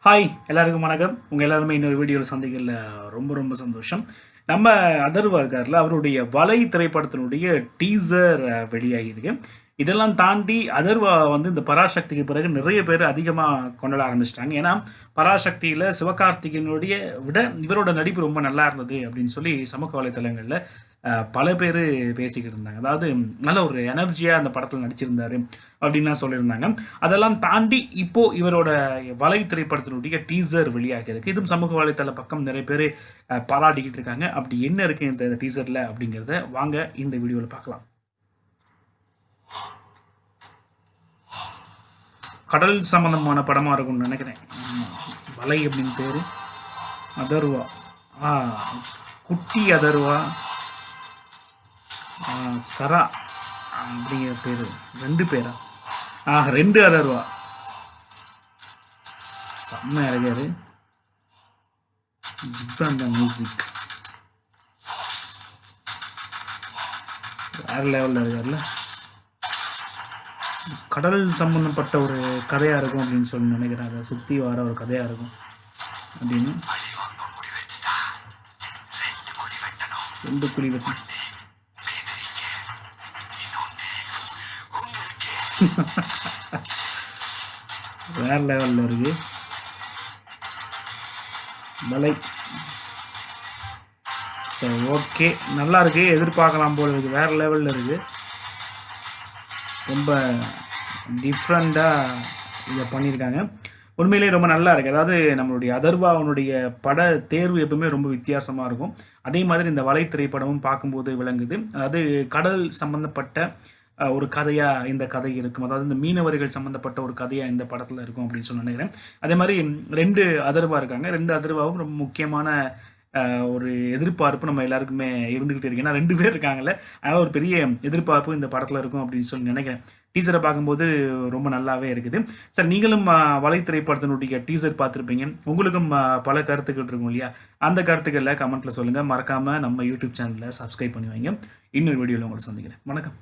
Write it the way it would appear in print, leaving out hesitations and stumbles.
Hi எல்லாருக்கும் வணக்கம். உங்கள் எல்லாருமே இன்னொரு வீடியோவில் சந்திக்கல ரொம்ப ரொம்ப சந்தோஷம். நம்ம அதர்வா இருக்கார்ல, அவருடைய வலை திரைப்படத்தினுடைய டீசர் வெளியாகிருக்கு. இதெல்லாம் தாண்டி அதர்வா வந்து இந்த பராசக்திக்கு பிறகு நிறைய பேர் அதிகமாக கொண்டாட ஆரம்பிச்சிட்டாங்க. ஏன்னா பராசக்தியில் சிவகார்த்திகேயனுடைய விட இவரோட நடிப்பு ரொம்ப நல்லா இருந்தது அப்படின்னு சொல்லி சமூக வலைத்தளங்களில் பல பேர் பேசிக்கிட்டு இருந்தாங்க. அதாவது நல்ல ஒரு எனர்ஜியாக அந்த படத்தில் நடிச்சிருந்தாரு அப்படின்லாம் சொல்லியிருந்தாங்க. அதெல்லாம் தாண்டி இப்போ இவரோட வலை திரைப்படத்தினுடைய டீசர் வெளியாக இருக்கு. இதுவும் சமூக வலைத்தள பக்கம் நிறைய பேர் பாராட்டிக்கிட்டு இருக்காங்க. அப்படி என்ன இருக்கு இந்த டீசர்ல அப்படிங்கிறத வாங்க இந்த வீடியோவில் பார்க்கலாம். கடல் சம்பந்தமான படமா இருக்கும்னு நினைக்கிறேன். வலை அப்படின்னு பேரு. அதர்வா, குட்டி அதர்வா, சரா அப்படிங்கிற பேரு. 2 பேரா? 2 அதர்வா. செம்ம அழகாரு. அந்த மியூசிக் வேற லெவலில் இருக்காருல்ல. கடல் சம்பந்தப்பட்ட ஒரு கதையாக இருக்கும் அப்படின்னு சொல்லி நினைக்கிறேன். அதை சுற்றி வர ஒரு கதையாக இருக்கும் அப்படின்னு. 2 குழி வெட்டி வேற லெவலில் இருக்கு. வலை சரி, ஓகே, நல்லா இருக்கு. எதிர்பார்க்கலாம் போல இருக்கு. வேற லெவலில் இருக்கு. ரொம்ப டிஃப்ரெண்ட்டாக இதை பண்ணியிருக்காங்க. உண்மையிலேயே ரொம்ப நல்லா இருக்குது. அதாவது நம்மளுடைய அதர்வாவனுடைய பட தேர்வு எப்பவுமே ரொம்ப வித்தியாசமாக இருக்கும். அதே மாதிரி இந்த வலை திரைப்படமும் பார்க்கும்போது விளங்குது. அதாவது கடல் சம்மந்தப்பட்ட ஒரு கதையாக இந்த கதை இருக்கும். அதாவது இந்த மீனவர்கள் சம்மந்தப்பட்ட ஒரு கதையாக இந்த படத்தில் இருக்கும் அப்படின்னு சொல்லி நினைக்கிறேன். அதே மாதிரி 2 அதர்வா இருக்காங்க. 2 அதர்வாவும் ரொம்ப முக்கியமான ஒரு எதிர்பார்ப்பு நம்ம எல்லாருக்குமே இருந்துகிட்டு இருக்கு. ஏன்னா 2 பேர் இருக்காங்கல்ல, அதனால் ஒரு பெரிய எதிர்பார்ப்பு இந்த படத்தில் இருக்கும் அப்படின்னு சொல்லி நினைக்கிறேன். டீசரை பார்க்கும்போது ரொம்ப நல்லாவே இருக்குது. சார், நீங்களும் வலை திரைப்படத்தினுடைய டீசர் பார்த்துருப்பீங்க. உங்களுக்கும் பல கருத்துக்கள் இருக்கும் இல்லையா? அந்த கருத்துக்களில் கமெண்ட்டில் சொல்லுங்கள். மறக்காமல் நம்ம யூடியூப் சேனலில் சப்ஸ்கிரைப் பண்ணி வைங்க. இன்னொரு வீடியோவில் உங்களை சந்திக்கிறேன். வணக்கம்.